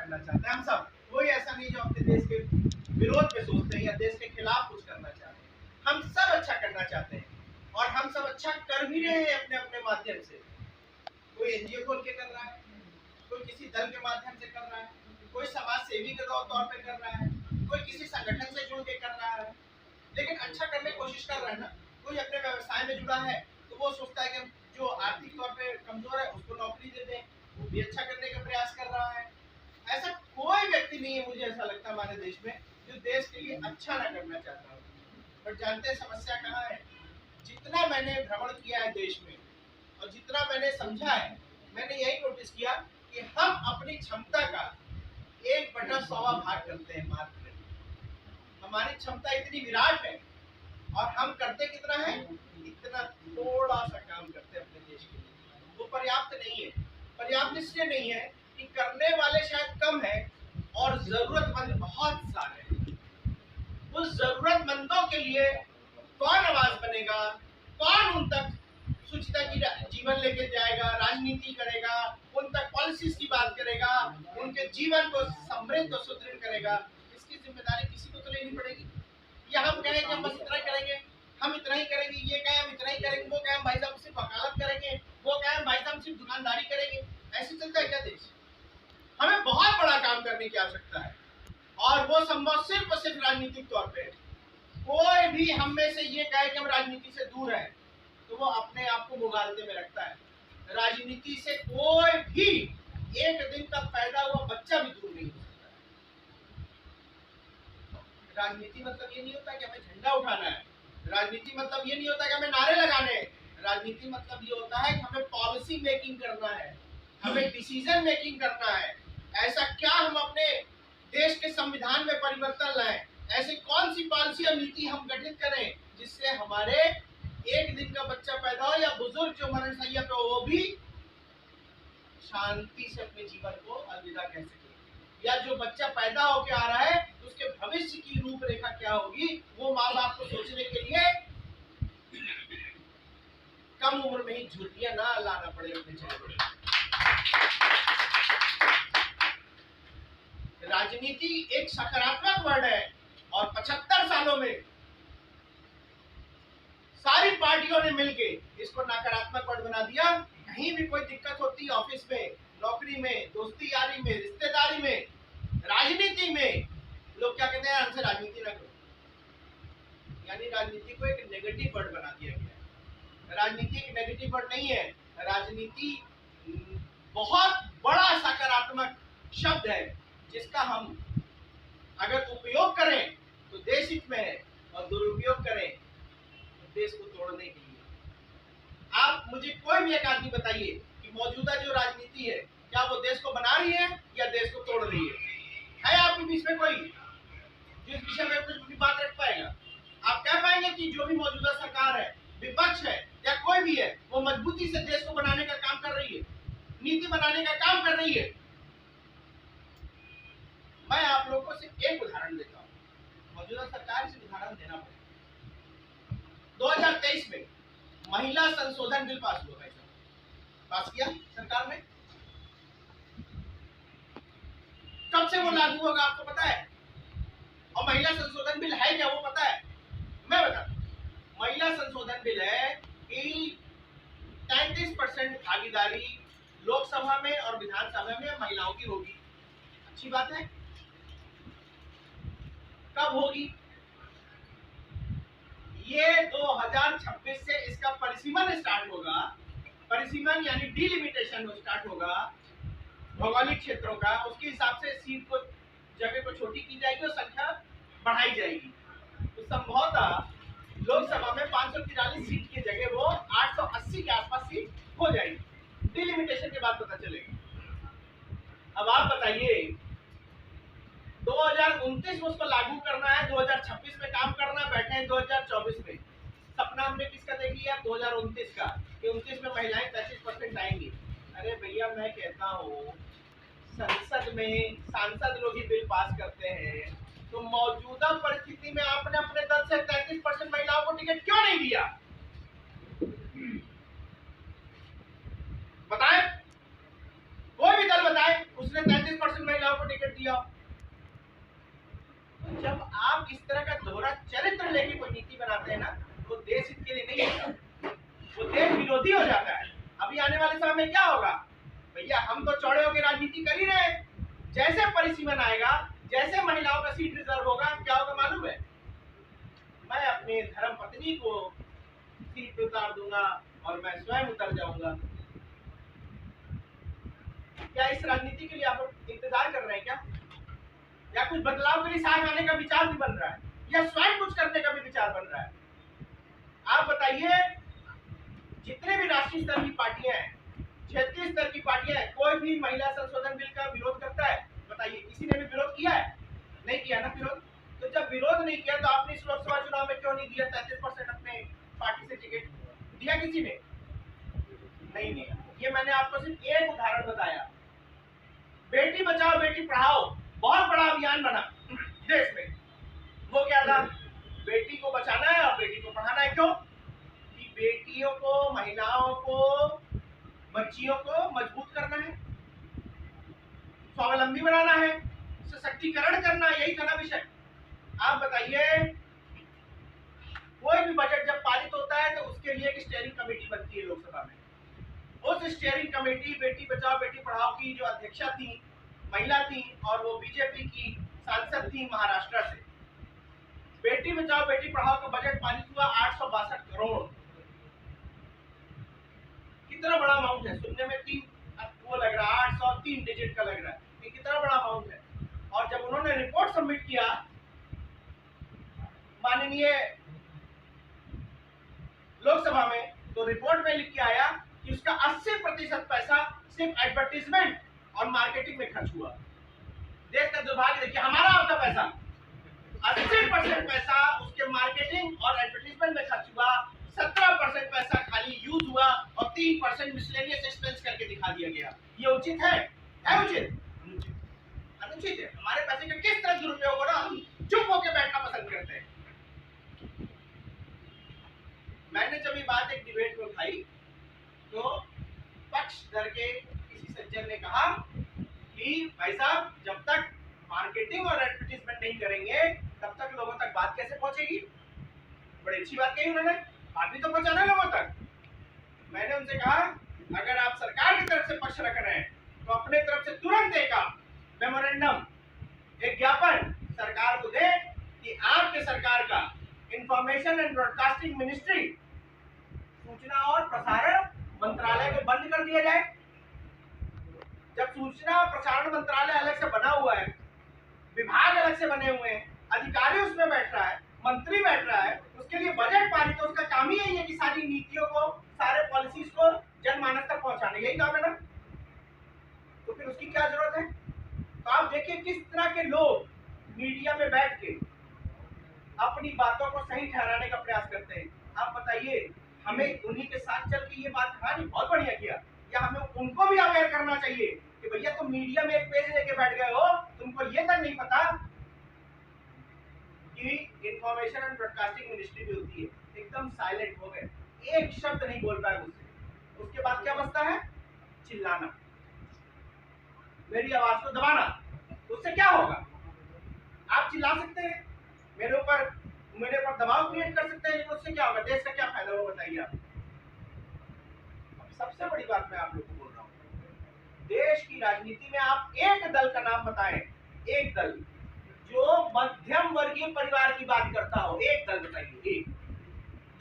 करना चाहते हैं हम सब। कोई ऐसा नहीं जो अपने देश के विरोध में सोचते हैं या देश के खिलाफ कुछ करना चाहते हैं। हम सब अच्छा करना चाहते हैं और हम सब अच्छा कर भी रहे हैं अपने अपने माध्यम से। कोई एनजीओ खोल के कर रहा है, कोई किसी दल के माध्यम से कर रहा है, कोई समाज सेवी के तौर पे कर रहा है, कोई किसी संगठन से जुड़ के कर रहा है, लेकिन अच्छा करने की कोशिश कर रहा है ना। कोई अपने व्यवसाय में जुड़ा है तो वो सोचता है कि जो आर्थिक तौर पे कमजोर है उसको नौकरी दे दें, वो भी अच्छा करने का प्रयास कर रहा है। ऐसा कोई व्यक्ति नहीं है, मुझे ऐसा लगता है हमारे देश में, जो देश के लिए अच्छा ना करना चाहता हो। पर जानते हैं समस्या कहाँ है? जितना मैंने भ्रमण किया है देश में और जितना मैंने समझा है, मैंने यही नोटिस किया कि हम अपनी क्षमता का 1/100 भाग करते हैं मात्र। हमारी क्षमता इतनी विराट है और हम करते कितना है? इतना थोड़ा सा काम करते हैं अपने देश के लिए। वो पर्याप्त नहीं है। पर्याप्त इसलिए नहीं है कि करने वाले शायद कम है और जरूरतमंद बहुत सारे हैं। उस जरूरतमंदों के लिए कौन आवाज बनेगा, कौन उन तक सुचिता की जीवन लेके जाएगा, राजनीति करेगा, उन तक पॉलिसीज की बात करेगा, उनके जीवन को समृद्ध और सुदृढ़ करेगा, इसकी जिम्मेदारी किसी को तो लेनी पड़ेगी। या हम कहें कि हम बस इतना करेंगे, हम इतना ही करेंगे, ये कहें हम इतना ही करेंगे, वो कहें भाई साहब सिर्फ वकालत करेंगे, वो कहें भाई साहब सिर्फ दुकानदारी करेंगे। ऐसे चलता है क्या देश? हमें बहुत बड़ा काम करने की आवश्यकता है और वो संभव सिर्फ और सिर्फ राजनीतिक तौर पे। कोई भी हम में से ये कहे कि हम राजनीति से दूर हैं तो वो अपने आप को मुगालते में रखता है। राजनीति से कोई भी एक दिन का पैदा हुआ बच्चा भी दूर नहीं हो सकता है। राजनीति मतलब ये नहीं होता कि हमें झंडा उठाना है, राजनीति मतलब ये नहीं होता कि हमें नारे लगाने हैं, राजनीति मतलब ये होता है कि हमें पॉलिसी मेकिंग करना है, हमें डिसीजन मेकिंग करना है। ऐसा क्या हम अपने देश के संविधान में परिवर्तन लाएं, ऐसी कौन सी पॉलिसी और नीति हम गठित करें जिससे हमारे एक दिन का बच्चा पैदा हो या बुजुर्ग जो मरण सैया पे वो भी शांति से अपने जीवन को अलविदा कह सके। या जो बच्चा पैदा होके आ रहा है उसके भविष्य की रूपरेखा क्या होगी, वो माँ बाप को सोचने के लिए कम उम्र में ही झुर्रियां ना लाना पड़े अपने चेहरे। राजनीति एक सकारात्मक वर्ड है और 75 सालों में सारी पार्टियों ने मिलके इसको नकारात्मक वर्ड बना दिया। कहीं भी कोई दिक्कत होती है, ऑफिस में, नौकरी में, दोस्ती यारी में, रिश्तेदारी में, राजनीति में, लोग क्या कहते हैं? हमसे राजनीति ना करो। यानी राजनीति को एक नेगेटिव वर्ड बना दिया गया है। राजनीति एक नेगेटिव वर्ड नहीं है, राजनीति बहुत बड़ा सकारात्मक शब्द है जिसका हम अगर उपयोग करें तो देश हित में है और दुरुपयोग करें तो देश को तोड़ने के लिए। आप मुझे कोई भी एक आदमी बताइए कि मौजूदा जो राजनीति है क्या वो देश को बना रही है या देश को तोड़ रही है आपके बीच में कोई जिस विषय में कुछ भी बात रख पाएगा? आप कह पाएंगे कि जो भी मौजूदा सरकार है, विपक्ष है या कोई भी है, वो मजबूती से देश को बनाने का काम कर रही है, नीति बनाने का काम कर रही है? मैं आप लोगों को सिर्फ एक उदाहरण देता हूँ, मौजूदा सरकार से उदाहरण देना पड़ेगा। 2023 में महिला संशोधन बिल पास हुआ, पास किया सरकार ने। कब से वो लागू होगा आपको पता है? और महिला संशोधन बिल है क्या वो पता है? मैं बताता हूँ। महिला संशोधन बिल है कि 33% भागीदारी लोकसभा में और विधानसभा में महिलाओं की होगी। अच्छी बात है। कब होगी? ये 2026 से इसका परिसीमन स्टार्ट होगा। परिसीमन यानी डिलिमिटेशन स्टार्ट होगा भौगोलिक क्षेत्रों का। उसके हिसाब से सीट को, जगह को छोटी की जाएगी और संख्या बढ़ाई जाएगी। तो संभवतः लोकसभा में 543 सीट की जगह वो 880 के आसपास सीट हो जाएगी। डिलिमिटेशन के बाद पता चलेगा। अब आप बताइए 2029 में उसको लागू करना है, 2026 में काम करना, बैठे हैं 2024 में। सपना हमने किसका देख लिया? 2029 का, कि 29 में महिलाएं 33% आएंगी। अरे भैया मैं कहता हूँ संसद में सांसद लोग ही बिल पास करते हैं, तो मौजूदा परिस्थिति में आपने अपने दल से 33% महिलाओं को टिकट क्यों नहीं दिया? बताएं, कोई भी दल बताए। उस उसने 33% महिलाओं को टिकट दिया। जब आप इस तरह का दोहरा चरित्र लेके कोई नीति बनाते हैं ना, वो देश हित के लिए नहीं होता, वो देश विरोधी हो जाता है। अभी आने वाले समय में क्या होगा भैया, हम तो चौड़े होकर राजनीति कर ही रहे। जैसे परिसीमन आएगा, जैसे महिलाओं का सीट रिजर्व होगा, क्या होगा मालूम है, मैं अपने धर्म पत्नी को सीट पे उतार दूंगा और मैं स्वयं उतर जाऊंगा। क्या इस राजनीति के लिए आप इंतजार कर रहे हैं क्या? या कुछ बदलाव के लिए साथ आने का विचार भी बन रहा है, या स्वयं कुछ करने का भी विचार बन रहा है? आप बताइए, जितने भी राष्ट्रीय स्तर की पार्टियां हैं, क्षेत्रीय स्तर की पार्टियां हैं, कोई भी महिला संशोधन बिल का विरोध करता है? बताइए, किसी ने भी विरोध किया है? नहीं किया ना विरोध। तो जब विरोध नहीं किया तो आपने इस लोकसभा चुनाव में क्यों नहीं दिया 33% अपने पार्टी से टिकट? दिया किसी ने? नहीं दिया। ये मैंने आपको सिर्फ एक उदाहरण बताया। बेटी बचाओ बेटी पढ़ाओ बहुत बड़ा अभियान बना देश में। वो क्या था? बेटी को बचाना है और बेटी को पढ़ाना है। क्यों? कि बेटियों को, महिलाओं को, बच्चियों को मजबूत करना है, स्वावलंबी बनाना है, सशक्तिकरण करना, यही था ना विषय। आप बताइए, कोई भी बजट जब पारित होता है तो उसके लिए एक स्टीयरिंग कमेटी बनती है लोकसभा में। उस स्टीयरिंग कमेटी बेटी बचाओ बेटी पढ़ाओ की जो अध्यक्षा थी, महिला थी, और वो बीजेपी की सांसद थी महाराष्ट्र से। बेटी बचाओ बेटी पढ़ाओ का बजट पारित हुआ 862 करोड़। कितना बड़ा अमाउंट है? सुनने में वो लग रहा है 803 डिजिट का लग रहा है, ये कितना बड़ा अमाउंट है। और जब उन्होंने रिपोर्ट सबमिट किया माननीय लोकसभा में, तो रिपोर्ट में लिख के आया कि उसका 80% पैसा सिर्फ एडवर्टीजमेंट और मार्केटिंग में खर्च हुआ। देश का दुर्भाग्य देखिए, हमारा आपका पैसा 80% पैसा उसके मार्केटिंग और एडवर्टीजमेंट में खर्च हुआ, 17% पैसा खाली यूज हुआ और 3% मिसलेनियस एक्सपेंस करके दिखा दिया गया। ये उचित है? उचित? अनुचित है। हमारे पैसे का किस तरह दुरुपयोग हो रहा, हम चुप होकर बैठना पसंद करते हैं। मैंने जब ये बात एक डिबेट में उठाई तो पक्ष धर के किसी सज्जन ने कहा कि भाई साहब, जब तक मार्केटिंग और एडवर्टीजमेंट नहीं करेंगे तब तक लोगों तक बात कैसे पहुंचेगी? बड़ी अच्छी बात कही उन्होंने, बात भी तो पहुंचाना लोगों तक। मैंने उनसे कहा, अगर आप सरकार की तरफ से पक्ष रख रहे हैं तो अपने तरफ से तुरंत एक मेमोरेंडम, एक ज्ञापन सरकार को दे कि आपके सरकार का इंफॉर्मेशन एंड ब्रॉडकास्टिंग मिनिस्ट्री, सूचना और प्रसारण मंत्रालय को बंद कर दिया जाए। जब सूचना और प्रसारण मंत्रालय अलग से बना हुआ है, विभाग अलग से बने हुए हैं, अधिकारी उसमें बैठ रहा है, मंत्री बैठ रहा है, उसके लिए बजट पारित, तो उसका काम ही यही है कि सारी नीतियों को, सारे पॉलिसीज को जनमानस तक पहुंचाने, यही काम है ना। तो फिर उसकी क्या जरूरत है? तो आप देखिए किस तरह के लोग मीडिया में बैठ के अपनी बातों को सही ठहराने का प्रयास करते हैं। आप बताइए, हमें उन्हीं के साथ चल के ये बात कहानी बहुत बढ़िया किया, या हमें उनको भी अवेयर करना चाहिए कि भैया तुम मीडिया में एक पेज लेके बैठ गए हो, तुमको ये तक नहीं पता कि इंफॉर्मेशन एंड ब्रॉडकास्टिंग मिनिस्ट्री भी होती है। एकदम साइलेंट हो गए, एक शब्द नहीं बोल पाए मुझसे। उसके बाद क्या बचता है? चिल्लाना, मेरी आवाज को दबाना। उससे क्या होगा? आप चिल्ला सकते हैं, मेरे ऊपर दबाव क्रिएट कर सकते हैं, लेकिन उससे क्या होगा? देश का क्या फायदा होगा बताइए आप। अब सबसे बड़ी बात मैं आप लोग को बोल रहा हूँ, देश की राजनीति में आप एक दल का नाम बताएं, एक दल जो मध्यम वर्गीय परिवार की बात करता हो, एक दल बताइए, एक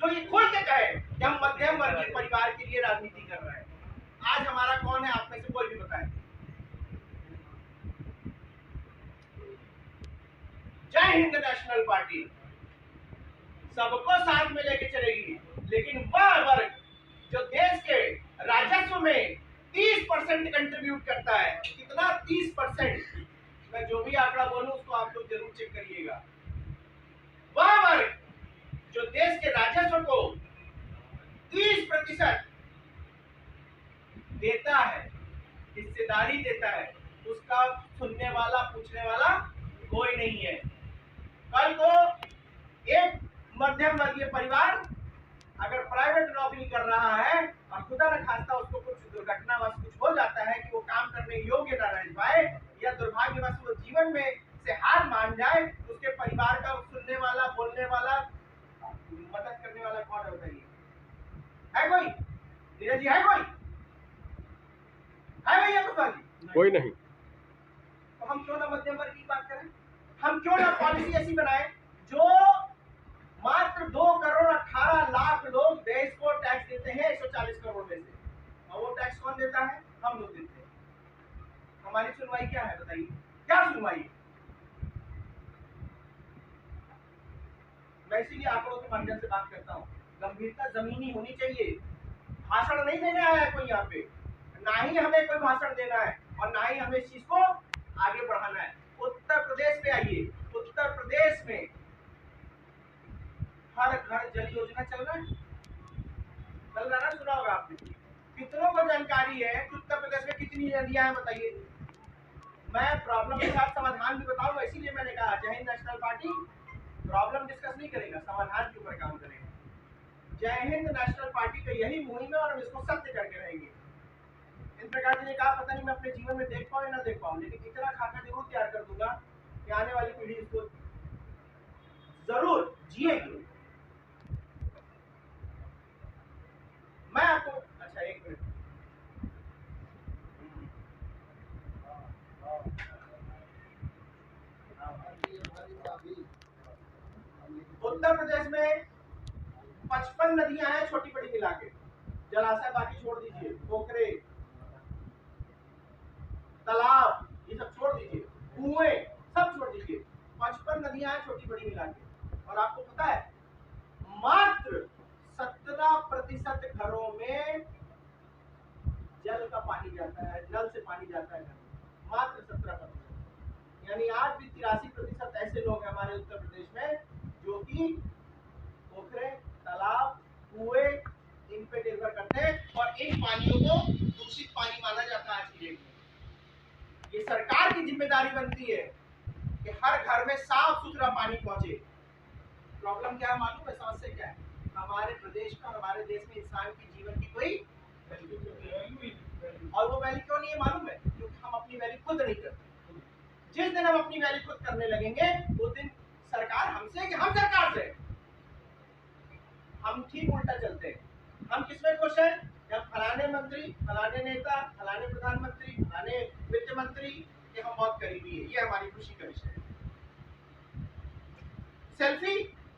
जो ये खुल के कहे कि हम मध्यम वर्गीय परिवार के लिए राजनीति कर रहे हैं। आज हमारा कौन है? आप में से कोई भी बताए। जय हिंद नेशनल पार्टी सबको साथ में लेके चलेगी, लेकिन वह वर्ग जो देश के राजस्व में 30% कंट्रीब्यूट करता है, कितना? 30%। मैं जो भी आंकड़ा बोलूं उसको आप लोग जरूर चेक करिएगा। वह वर्ग जो देश के राजस्व को 30% देता है, हिस्सेदारी देता है, उसका सुनने वाला, पूछने वाला कोई नहीं है। कल को एक मध्यम वर्गीय परिवार अगर प्राइवेट नौकरी कर रहा है और खुदा न खास्ता उसको कुछ दुर्घटनावश कुछ हो जाता है कि वो काम करने योग्य ना रह पाए या दुर्भाग्यवश वो जीवन में से हार मान जाए, तो उसके परिवार का सुनने वाला, बोलने वाला, मदद करने वाला कौन है बताइए? है कोई? नीरज जी है कोई? है भैया पुष्पा जी? कोई नहीं। तो हम क्यों ना मध्यम वर्ग की बात करें? हम क्यों ना पॉलिसी ऐसी बनाए जो मात्र 2 करोड़ 18 लाख लोग देश को टैक्स देते हैं 140 करोड़ में से, और वो टैक्स कौन देता है? हम लोग देते हैं। हमारी सुनवाई क्या है बताइए? क्या सुनवाई है? मैं इसीलिए आंकड़ों के माध्यम से बात करता हूँ। गंभीरता जमीनी होनी चाहिए। भाषण नहीं देने आया है कोई यहाँ पे, ना ही हमें कोई भाषण देना है और ना ही हमें इस चीज को आगे बढ़ाना है। उत्तर प्रदेश में आइए, उत्तर प्रदेश में हर घर जल योजना चल रहा है, चल रहा ना? सुना होगा आपने। कितनों को जानकारी है कि उत्तर प्रदेश में कितनी नदियां हैं बताइए? मैं प्रॉब्लम के साथ समाधान भी बताऊंगा, इसीलिए मैंने कहा जय Hind national party problem discuss नहीं करेगा, समाधान के ऊपर काम करेगा। जय हिंद नेशनल पार्टी का यही मुहिम है और हम इसको सत्य करके रहेंगे। इन प्रकार जी ने कहा पता नहीं मैं अपने जीवन में देख पाऊं या ना देख पाऊं, लेकिन इतना खाका जरूर तैयार कर दूंगा कि आने वाली पीढ़ी इसको जरूर जिएगी। मैं आपको अच्छा एक मिनट, उत्तर प्रदेश में 55 नदियां हैं छोटी बड़ी मिला के, जलाशय बाकी छोड़ दीजिए, पोखरे, तालाब ये सब छोड़ दीजिए, कुएं सब छोड़ दीजिए, 55 नदियां हैं छोटी बड़ी मिला के। और आपको पता है मात्र 17% घरों में जल का पानी जाता है, नल से पानी जाता है घर में, मात्र 17%। यानी आज भी 83% ऐसे लोग हैं हमारे उत्तर प्रदेश में जो कि पोखरे, तालाब, कुएं इन पे निर्भर करते हैं और इन पानियों को दूषित पानी माना जाता है आज की डेट में। ये सरकार की जिम्मेदारी बनती है कि हर घर में साफ सुथरा पानी पहुंचे। प्रॉब्लम क्या है मालूम है? समस्या क्या है? हमारे प्रदेश का, हमारे देश में इंसान के जीवन की कोई वैल्यू नहीं, और वो वैल्यू क्यों नहीं है मालूम है? क्योंकि हम अपनी वैल्यू खुद नहीं करते। जिस दिन हम अपनी वैल्यू खुद करने लगेंगे उस दिन सरकार हमसे कि हम सरकार से। हम ठीक उल्टा चलते हैं। हम किसमें खुश हैं? जब फलाने मंत्री, फलाने नेता, फलाने प्रधानमंत्री, फलाने वित्त मंत्री के हम बहुत करीबी है, ये हमारी खुशी का विषय है। सेल्फी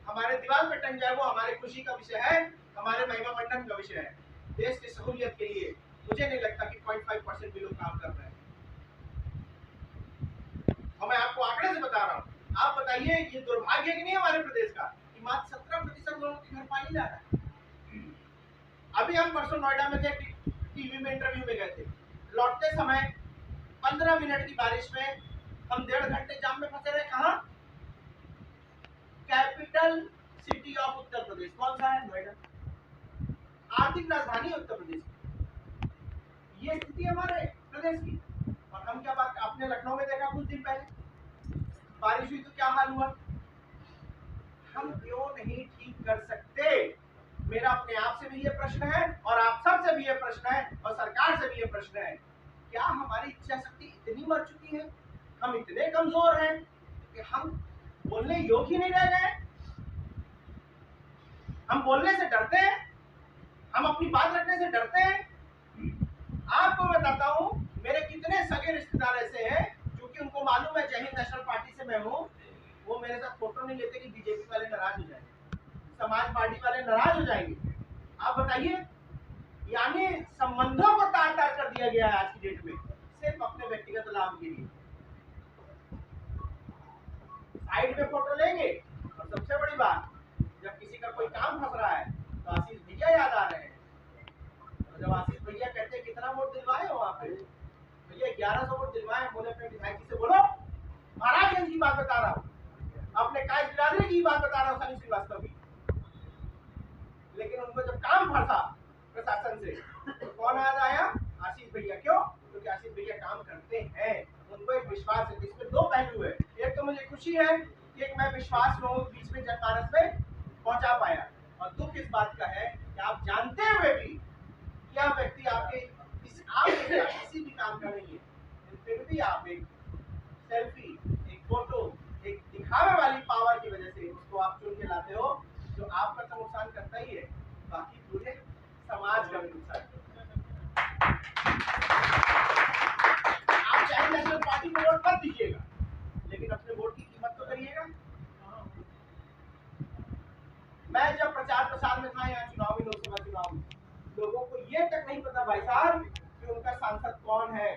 हमारे दीवार पे टंग जाए वो हमारे खुशी का विषय है, हमारे महिमा मंडन का विषय है। देश की सहूलियत के लिए मुझे नहीं लगता कि 0.5% भी लोग काम कर रहे हैं। और मैं आपको आंकड़े से बता रहा हूँ, आप बताइए ये दुर्भाग्य कि नहीं हमारे प्रदेश का कि मात्र 17% लोगों के घर पानी जा रहा है। अभी हम परसों नोएडा में थे, टीवी में इंटरव्यू में गए थे, लौटते समय 15 मिनट की बारिश में हम 1.5 घंटे जाम में फंसे रहे। कहाँ? Capital city of Uttar Pradesh कौन सा है? नोएडा, आर्थिक राजधानी उत्तर प्रदेश की। ये स्थिति हमारे प्रदेश की। और हम क्या बात, आपने लखनऊ में देखा कुछ दिन पहले बारिश हुई तो क्या हाल हुआ? हम क्यों नहीं ठीक कर सकते? मेरा अपने आप से भी ये प्रश्न है और आप सब से भी ये प्रश्न है और सरकार से भी ये प्रश्न है, क्या हमारी इच्छा शक्ति इतनी मर चुकी है, हम इतने कमजोर हैं कि हम बोलने योग्य ही नहीं रह गए? हम बोलने से डरते हैं, हम अपनी बात रखने से डरते हैं। आपको बताता हूँ मेरे कितने सगे रिश्तेदार ऐसे हैं क्योंकि उनको मालूम है जय हिंद नेशनल पार्टी से मैं हूँ, वो मेरे साथ फोटो नहीं लेते कि बीजेपी वाले नाराज हो जाएंगे, समाज पार्टी वाले नाराज हो जाएंगे। आप बताइए, यानी संबंधों को तार तार कर दिया गया है आज की डेट में सिर्फ अपने व्यक्तिगत लाभ के लिए। साइड में फोटो लेंगे और सबसे बड़ी बात, जब किसी का कोई काम फंस रहा है तो आशीष भैया याद आ रहे हैं। और जब आशीष भैया कहते हैं कितना वोट दिलवाए हो वहां पे, भैया 1100 वोट दिलवाए, बोले अपने विधायक जी से बोलो, महाराजगंज की बात बता रहा हूँ, अपने कायज बिरादरी की बात बता रहा हूँ, सनी श्रीवास्तव की। लेकिन उनको जब काम फंसा प्रशासन से तो कौन याद आया? आशीष भैया। क्यों? क्योंकि आशीष भैया काम करते हैं, उनको एक विश्वास है। इसमें 2 पहलू है, एक तो मुझे खुशी है कि एक मैं विश्वास लोगों के बीच में जनमानस में पहुंचा पाया, और दुख इस बात का है कि आप जानते हुए भी क्या व्यक्ति आपके इस आप किसी भी काम करेंगे फिर भी आप एक सेल्फी, एक फोटो, एक दिखावे वाली पावर की वजह से उसको आप चुन के लाते हो, जो आपका तो नुकसान करता ही है, बाकी पूरे समाज का भी नुकसान करता है। आप चाहे नेशनल पार्टी को वोट मत दीजिएगा, लेकिन अपने वोट की कीमत तो करिएगा। मैं जब प्रचार प्रसार में था यहाँ चुनाव में, लोकसभा चुनाव में, लोगों को ये तक नहीं पता भाई साहब कि उनका सांसद कौन है,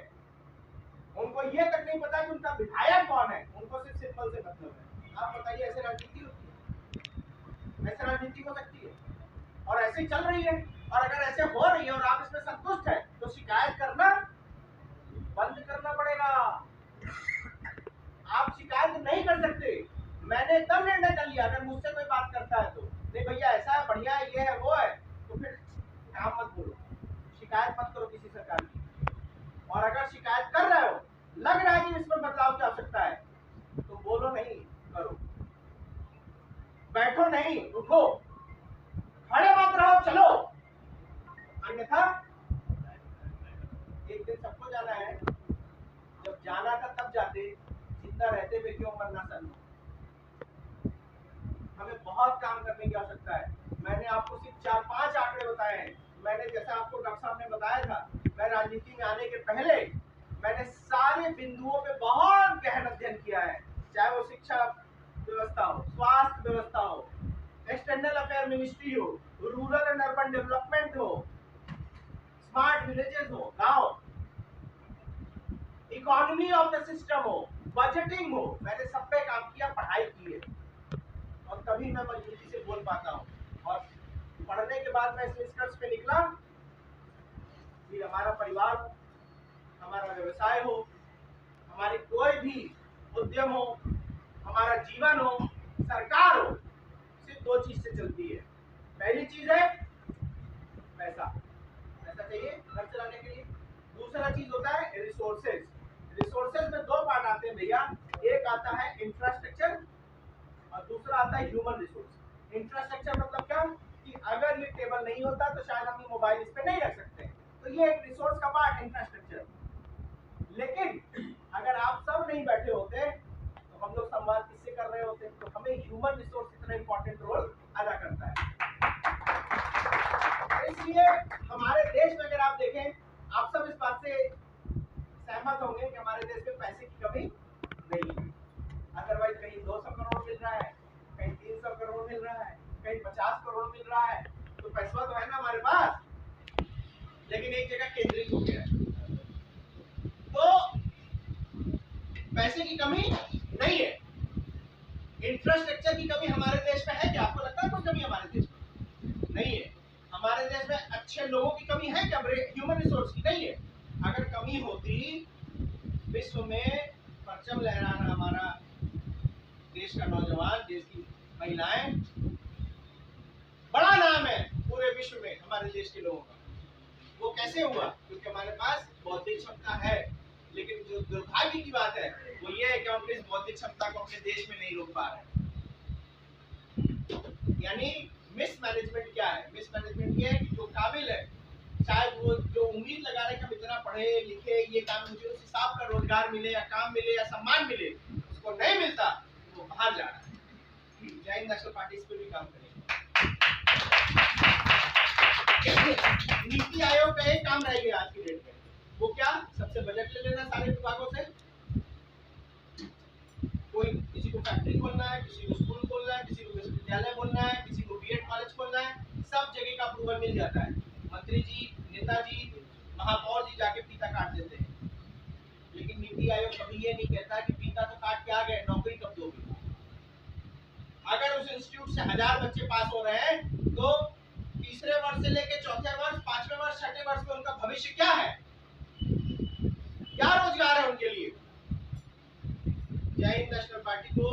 उनको ये तक नहीं पता कि उनका विधायक कौन है, उनको सिर्फ सिंबल से मतलब है। आप बताइए ऐसे राजनीति होती है? ऐसे राजनीति हो सकती है? और ऐसे ही चल रही है। और अगर ऐसे हो रही है और आप इसमें संतुष्ट है तो शिकायत करना बंद करना पड़ेगा। आप शिकायत नहीं कर सकते। मैंने एकदम निर्णय कर लिया, अगर मुझसे कोई बात करता है तो नहीं भैया ऐसा है, बढ़िया है, ये है, वो है, तो फिर काम मत बोलो, शिकायत मत करो किसी सरकार की। और अगर शिकायत कर रहे हो, लग रहा है कि इसमें बदलाव की आवश्यकता है, तो बोलो नहीं, करो। बैठो नहीं, उठो, खड़े मत रहो, चलो। अन्यथा एक दिन सबको जाना है, जब जाना था तब जाते, जिंदा रहते हुए क्यों मरना सर। हमें बहुत काम करने की आवश्यकता है। मैंने आपको सिर्फ 4-5 आंकड़े बताए हैं। मैंने जैसा आपको डॉक्टर साहब ने बताया था, मैं राजनीति में आने के पहले मैंने सारे बिंदुओं पे बहुत गहन अध्ययन किया है, चाहे वो शिक्षा व्यवस्था हो, स्वास्थ्य व्यवस्था हो, एक्सटर्नल अफेयर मिनिस्ट्री हो, रूरल एंड अर्बन डेवलपमेंट हो, स्मार्ट विलेजेस हो, गांव, इकोनॉमी ऑफ द सिस्टम हो, बजटिंग हो, मैंने सब पे काम किया, पढ़ाई की है, और तभी मैं मजबूती से बोल पाता हूँ। और पढ़ने के बाद मैं इस निष्कर्ष पे निकला कि हमारा परिवार हो, हमारा व्यवसाय हो, हमारी कोई भी उद्यम हो, हमारा जीवन हो, सरकार हो, सिर्फ 2 चीज से चलती है। पहली चीज है पैसा, पैसा चाहिए घर चलाने के लिए। दूसरा चीज होता है रिसोर्सेज। रिसोर्सेज में 2 पार्ट आते हैं भैया, एक आता है इंफ्रास्ट्रक्चर और दूसरा आता है ह्यूमन रिसोर्स। इंफ्रास्ट्रक्चर मतलब क्या कि अगर ये टेबल नहीं होता तो शायद हम मोबाइल इस पे नहीं रख सकते, तो ये एक रिसोर्स का पार्ट इंफ्रास्ट्रक्चर। लेकिन अगर आप सब नहीं बैठे होते तो हम लोग संवाद किससे कर रहे होते, तो हमें ह्यूमन रिसोर्स इतना इंपॉर्टेंट रोल अदा करता है। इसलिए हमारे देश में अगर आप देखें, आप सब इस बात से सहमत होंगे कि हमारे देश में पैसे की कमी नहीं है। अदरवाइज कहीं 200 करोड़ मिल रहा है, कहीं 300 करोड़ मिल रहा है, कहीं 50 करोड़ मिल रहा है, तो पैसा तो है ना हमारे पास, लेकिन एक जगह केंद्रित हो गया है। तो पैसे की कमी नहीं है। इंफ्रास्ट्रक्चर की कमी हमारे देश में है क्या? आपको लगता है कोई कमी हमारे देश में नहीं है? हमारे देश में अच्छे लोगों की कमी है क्या? ह्यूमन रिसोर्स की नहीं है। अगर कमी होती, विश्व में परचम लहराना हमारा देश का नौजवान, देश की महिलाएं, बड़ा नाम है पूरे विश्व में हमारे देश के लोगों का। वो कैसे हुआ? क्योंकि हमारे पास बौद्धिक क्षमता है। लेकिन जो दुर्भाग्य की बात है वो ये है कि हम इस बौद्धिक क्षमता को अपने देश में नहीं रोक पा रहे। यानी मिसमैनेजमेंट क्या है? मिसमैनेजमेंट ये है कि जो काबिल है, शायद वो जो उम्मीद लगा रहे कि हम इतना पढ़े लिखे, ये काम मुझे उस हिसाब का रोजगार मिले या काम मिले या सम्मान मिले, उसको नहीं मिलता, वो बाहर जा रहा है। जय हिंद नेशनल पार्टी इस पर भी काम करेगी। नीति आयोग का एक काम रह गया आज की डेट में, वो क्या? सबसे बजट ले लेना सारे विभागों से। कोई किसी को फैक्ट्री खोलना है, किसी को स्कूल खोलना है, किसी को विश्वविद्यालय खोलना है, किसी को बीएड कॉलेज खोलना है, सब जगह का अप्रूवल मिल जाता है। मंत्री जी, नेताजी, महापौर जी जाके फीता काट देते हैं। लेकिन नीति आयोग कभी ये नहीं कहता कि फीता तो काट के आ गए, नौकरी कब दोगे? अगर उस इंस्टीट्यूट से 1000 बच्चे पास हो रहे हैं तो तीसरे वर्ष से लेकर चौथे वर्ष, 5वें वर्ष, 6ठे वर्ष में उनका भविष्य क्या है? क्या रोजगार है उनके लिए? जय हिंद नेशनल पार्टी को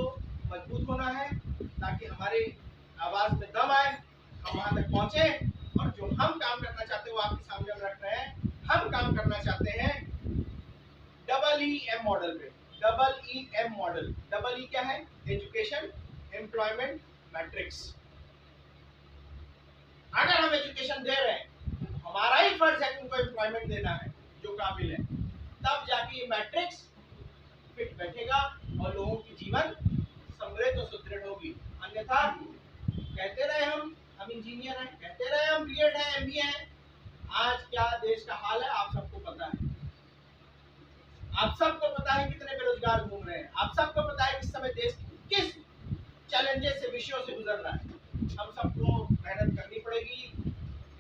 मजबूत होना है ताकि हमारे आवाज में दम आए, हम वहां तक पहुंचे, और जो हम काम करना चाहते हैं वो आपके सामने हम रख रहे हैं। हम काम करना चाहते हैं EEM मॉडल पे। EEM मॉडल, डबल ई क्या है? Education, employment, matrix. अगर हम एजुकेशन दे रहे हैं, हमारा ही फर्ज है कि उनको एम्प्लॉयमेंट देना है। काबिल है, तब जाके ये मैट्रिक्स फिट बैठेगा और लोगों की जीवन समृद्ध और सुदृढ़ होगी। अन्यथा कहते रहे हम इंजीनियर हैं, कहते रहे हम बीएड है, एमबीए हैं, आज क्या देश का हाल है आप सबको पता है। आप सबको पता है कितने बेरोजगार घूम रहे हैं, आप सबको पता है इस समय देश किस चैलेंजेस से, विषयों से गुजर रहा है। हम सबको मेहनत करनी पड़ेगी,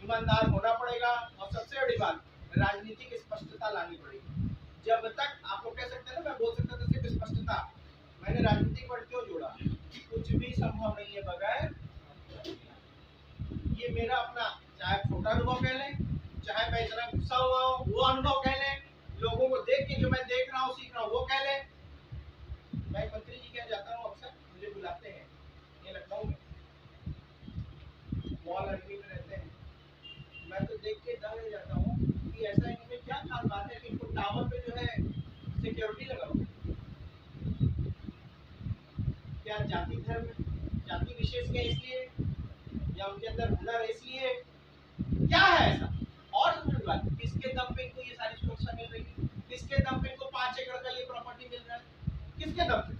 ईमानदार होना पड़ेगा और सबसे बड़ी बात राजनीतिक स्पष्टता लानी पड़ेगी। जब तक आप लोग कह सकते हैं ना, मैं बोल सकता था सिर्फ स्पष्टता, मैंने राजनीतिक वर्ड क्यों जोड़ा, कुछ भी संभव नहीं है बगैर, ये मेरा अपना चाहे छोटा अनुभव कह लें, चाहे मैं इतना गुस्सा हुआ हूँ वो अनुभव कह लें, लोगों को देख के जो मैं देख रहा हूँ सीख रहा हूँ वो कह लें। मैं मंत्री जी क्या जाता हूँ, अक्सर मुझे बुलाते हैं, ये लखनऊ में मॉल अरबी में रहते हैं, मैं तो देख के डर रह जाता हूँ कि ऐसा इनमें क्या खास बात है कि इनको टावर पे जो है सिक्योरिटी लगा हुआ, क्या जाति धर्म जाति विशेष के इसलिए या उनके अंदर हुनर है इसलिए, क्या है ऐसा? और सबसे बात किसके दम पे इनको ये सारी सुरक्षा मिल रही है, किसके दम पे इनको 5 एकड़ का ये प्रॉपर्टी मिल रहा है, किसके दम पे?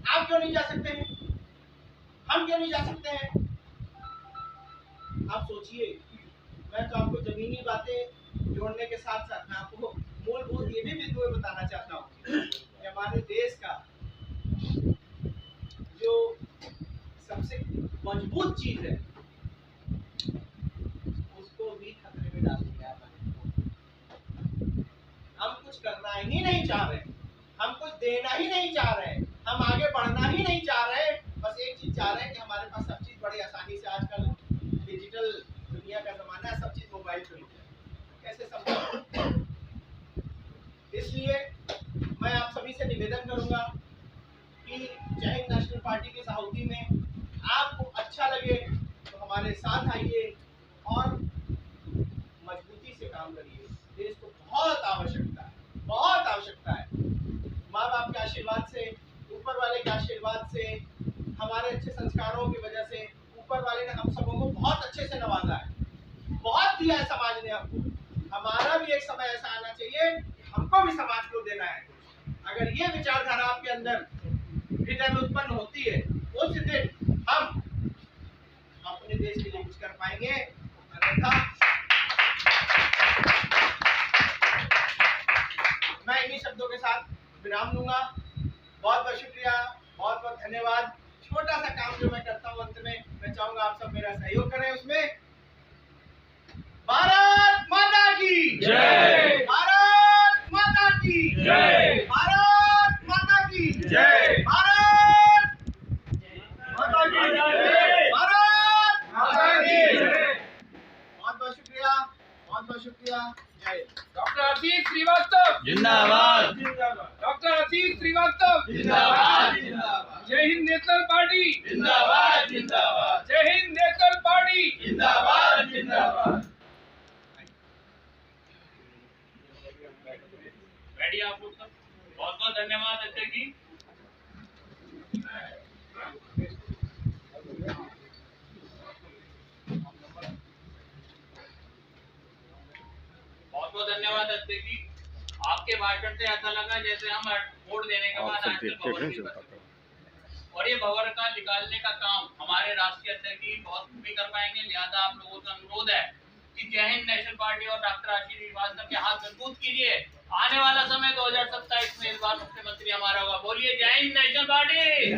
आप क्यों नहीं जा सकते हैं, हम क्यों नहीं जा सकते हैं? आप सोचिए, मैं तो आपको जमीनी बातें जोड़ने के साथ साथ मैं आपको मूलभूत ये भी बिंदु बताना चाहता हूँ कि हमारे देश का जो सबसे मजबूत चीज है उसको भी खतरे में डाल दिया है। हम कुछ करना ही नहीं चाह रहे, हम कुछ देना ही नहीं चाह रहे, हम आगे बढ़ना ही नहीं चाह रहे, बस एक चीज चाह रहे हैं कि हमारे पास सब चीज बड़ी आसानी से, आजकल डिजिटल दुनिया का जमाना है, सब चीज मोबाइल पे मिल जाए, कैसे संभव? इसलिए मैं आप सभी से निवेदन करूंगा कि जय हिंद नेशनल पार्टी की सहायता में आपको अच्छा लगे तो हमारे साथ आइए और मजबूती से काम करिए। देश को बहुत आवश्यकता है, बहुत आवश्यकता है। माँ बाप के आशीर्वाद से, ऊपर वाले के आशीर्वाद से, हमारे अच्छे संस्कारों की वजह से ऊपर वाले ने हम सबों को बहुत अच्छे से नवाजा है, बहुत दिया है समाज ने हमको। हमारा भी एक समय ऐसा आना चाहिए कि हमको भी समाज को देना है। अगर ये विचारधारा आपके अंदर हृदय में उत्पन्न होती है, उस दिन हम अपने देश के लिए कुछ कर पाएंगे। अन्यथा मैं इन्हीं शब्दों के साथ विराम दूंगा। बहुत बहुत शुक्रिया, बहुत बहुत धन्यवाद। छोटा सा काम जो मैं करता हूँ अंत में, मैं चाहूंगा आप सब मेरा सहयोग करें उसमें। भारत माता की जय, भारत माता की जय, भारत माता की जय, भारत माता की जय, भारत माता की जय। बहुत बहुत शुक्रिया, बहुत बहुत शुक्रिया। जय। डॉक्टर आशीष श्रीवास्तव जिंदाबाद, डॉक्टर आशीष श्रीवास्तव जिंदाबाद, जिंदाबाद, जय हिंद नेशनल पार्टी जिंदाबाद, जिंदाबाद, जय हिंद नेशनल पार्टी जिंदाबाद, जिंदाबाद। बैठिए आप लोग सब। बहुत बहुत धन्यवाद अध्यक्ष जी। बहुत बहुत धन्यवाद अध्यक्ष जी। आपके भाषण से ऐसा लगा जैसे हम वोट देने के बाद और ये भंवर का निकालने का काम हमारे राष्ट्रीय अध्यक्ष जी बहुत भी कर पाएंगे। लिहाजा आप लोगों से अनुरोध है कि जय हिंद नेशनल पार्टी और डॉक्टर आशीष श्रीवास्तव के हाथ मजबूत कीजिए। आने वाला समय 2027 में इस बार मुख्यमंत्री हमारा होगा। बोलिए जय हिंद नेशनल पार्टी।